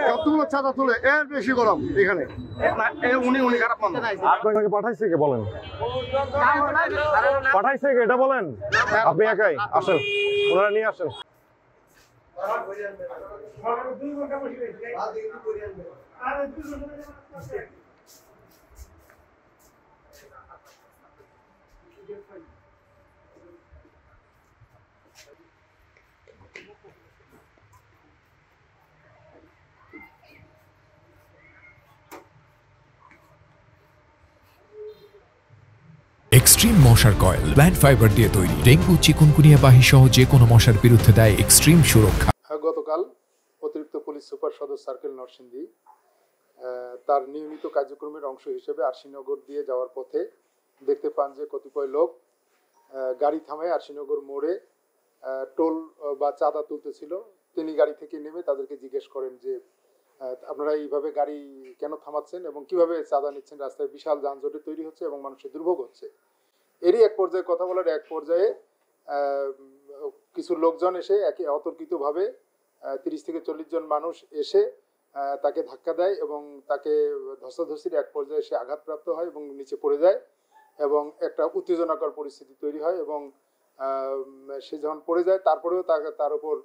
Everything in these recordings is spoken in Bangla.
কতগুলো চাঁদা তুলে এর বেশি গরম এখানে আপনাকে পাঠাইছে কে বলেন? পাঠাইছে কে এটা বলেন? আপনি একাই আসেন, ওনারা নিয়ে আসেন। এক্সট্রিম মশার কয়েল প্ল্যান্ট ফাইবার দিয়ে তৈরি, ডেঙ্গু চিকুনগুনিয়া বাহি সহ যে কোনো মশার বিরুদ্ধে দেয় এক্সট্রিম সুরক্ষা। গতকাল অতিরিক্ত পুলিশ সুপার সদর সার্কেল নরসিংদী তার নিয়মিত কার্যক্রমের অংশ হিসেবে আরশিনগর দিয়ে যাওয়ার পথে দেখতে পান যে কতিপয় লোক গাড়ি থামায় আরশিনগর মোড়ে টোল বা চাঁদা তুলতেছিল। তিনি গাড়ি থেকে নেমে তাদেরকে জিজ্ঞেস করেন যে আপনারা এইভাবে গাড়ি কেন থামাচ্ছেন এবং কিভাবে চাঁদা নিচ্ছেন, রাস্তায় বিশাল যানজটের তৈরি হচ্ছে এবং মানুষের দুর্ভোগ হচ্ছে। এরই এক পর্যায়ে কথা বলার এক পর্যায়ে কিছু লোকজন এসে একে অতর্কিতভাবে 30 থেকে 40 জন মানুষ এসে তাকে ধাক্কা দেয় এবং তাকে ধস্তাধস্তির এক পর্যায়ে সে আঘাতপ্রাপ্ত হয় এবং নিচে পড়ে যায় এবং একটা উত্তেজনাকর পরিস্থিতি তৈরি হয় এবং সে যখন পড়ে যায় তারপরেও তার উপর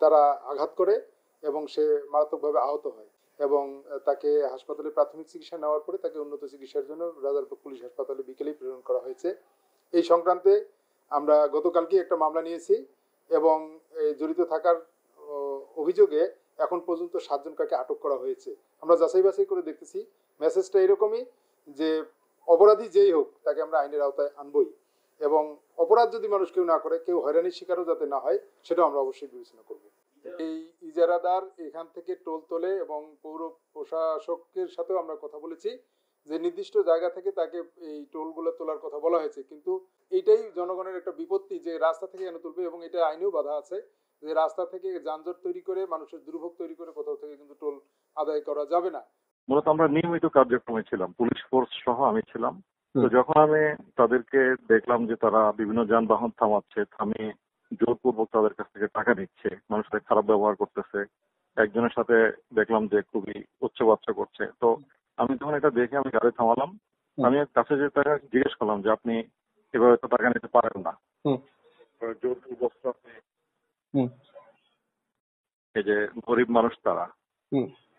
তারা আঘাত করে এবং সে মারাত্মকভাবে আহত হয় এবং তাকে হাসপাতালে প্রাথমিক চিকিৎসা নেওয়ার পরে তাকে উন্নত চিকিৎসার জন্য রাজারবাগ পুলিশ হাসপাতালে বিকেলেই প্রেরণ করা হয়েছে। এই সংক্রান্তে আমরা গতকালকে একটা মামলা নিয়েছি এবং জড়িত থাকার অভিযোগে এখন পর্যন্ত 7 জনকে আটক করা হয়েছে। আমরা যাচাই বাছাই করে দেখতেছি, মেসেজটা এরকমই যে অপরাধী যেই হোক তাকে আমরা আইনের আওতায় আনবই এবং অপরাধ যদি মানুষ কেউ না করে, কেউ হয়রানির শিকারও যাতে না হয় সেটাও আমরা অবশ্যই বিবেচনা করব। এই ইজারাদার এখান থেকে টোল তোলে এবং পৌর প্রশাসকের সাথেও আমরা কথা বলেছি যে নির্দিষ্ট জায়গা থেকে তাকে এই টোলগুলো তোলার কথা বলা হয়েছে, কিন্তু এইটাই জনগণের একটা বিপত্তি যে রাস্তা থেকে কেন তুলবে এবং এটা আইনেও বাধা আছে যে রাস্তা থেকে যানজট তৈরি করে মানুষের দুর্ভোগ তৈরি করে কোথাও থেকে কিন্তু টোল আদায় করা যাবে না। মূলত আমরা নিয়মিত কার্যক্রমে ছিলাম, পুলিশ ফোর্স সহ আমি ছিলাম। তো যখন আমি তাদেরকে দেখলাম যে তারা বিভিন্ন যানবাহন থামাচ্ছে, থামিয়ে জোরপূর্বক তাদের কাছ থেকে টাকা নিচ্ছে, মানুষের খারাপ ব্যবহার করতেছে, একজনের সাথে দেখলাম যে খুবই উচ্চবাচ্চা করছে। তো আমি যখন এটা দেখে আমি গাড়ি থামালাম, আমি কাছে যে তারা জিজ্ঞেস করলাম যে আপনি এভাবে তো টাকা নিতে পারেন না, জোরপূর্বক আপনি এই যে গরিব মানুষ তারা,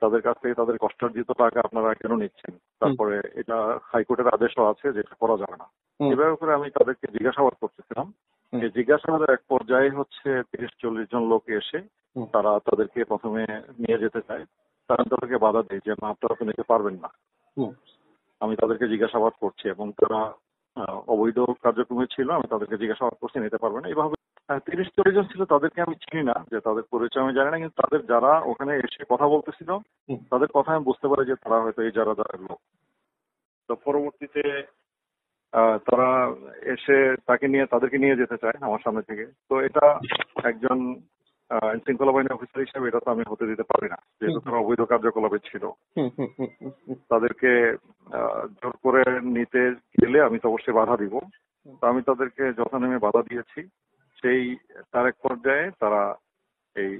তাদের কাছ থেকে তাদের কষ্টার্জিত টাকা আপনারা কেন নিচ্ছেন? তারপরে এটা হাইকোর্টের আদেশও আছে যে এটা করা যাবে না। এভাবে করে আমি তাদেরকে জিজ্ঞাসাবাদ করতেছিলাম। এই জিজ্ঞাসাবাদের এক পর্যায়ে হচ্ছে 30-40 জন লোক এসে তারা তাদেরকে প্রথমে নিয়ে যেতে চায়, তারা তাদেরকে বাধা দেয় যে না, আপনারা তো নিতে পারবেন না। আমি তাদেরকে জিজ্ঞাসাবাদ করছি এবং তারা অবৈধ কার্যক্রমে ছিল, আমি তাদেরকে জিজ্ঞাসাবাদ করছি নিতে পারবে না। এইভাবে 30-40 জন ছিল, তাদেরকে আমি চিনি না, যে তাদের পরিচয় আমি জানি না, কিন্তু তাদের যারা ওখানে এসে কথা বলতেছিল তাদের কথা আমি বুঝতে পারি যে তারা হয়তো এই যারা লোক। তো পরবর্তীতে তারা এসে তাদেরকে নিয়ে যেতে চায় আমার সামনে থেকে। তো এটা একজন শৃঙ্খলা বাহিনী অফিসার হিসেবে এটা তো আমি হতে দিতে পারি না, যেহেতু তারা অবৈধ কার্যকলাপে ছিল। তাদেরকে জোর করে নিতে গেলে আমি তো অবশ্যই বাধা দিব। তো আমি তাদেরকে যথানেমে বাধা দিয়েছি। সেই তার এক পর্যায়ে তারা এই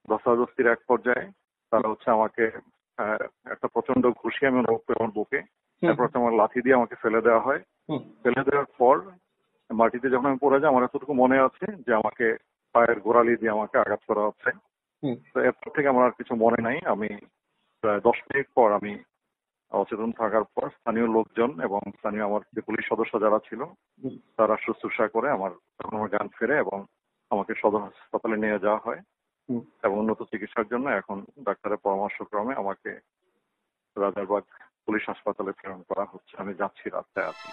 ধস্তাধস্তির এক পর্যায়ে তারা হচ্ছে আমাকে একটা প্রচন্ড ঘুষি আমি আমার বুকে, তারপর আমার লাঠি দিয়ে আমাকে ফেলে দেওয়া হয়। ফেলে দেওয়ার পর মাটিতে যখন আমি পড়ে যাই, আমার এতটুকু মনে আছে যে আমাকে পায়ের গোড়ালি দিয়ে আমাকে আঘাত করা হচ্ছে। তো এরপর থেকে আমার আর কিছু মনে নাই। আমি প্রায় 10 মিনিট পর আমি অচেতন থাকার পর স্থানীয় লোকজন এবং স্থানীয় আমার যে পুলিশ সদস্য যারা ছিল তারা শুশ্রূষা করে আমার জ্ঞান ফেরে এবং আমাকে সদর হাসপাতালে নিয়ে যাওয়া হয় এবং উন্নত চিকিৎসার জন্য এখন ডাক্তারের পরামর্শক্রমে আমাকে রাজারবাগ পুলিশ হাসপাতালে প্রেরণ করা হচ্ছে। আমি যাচ্ছি, রাস্তায় আছি।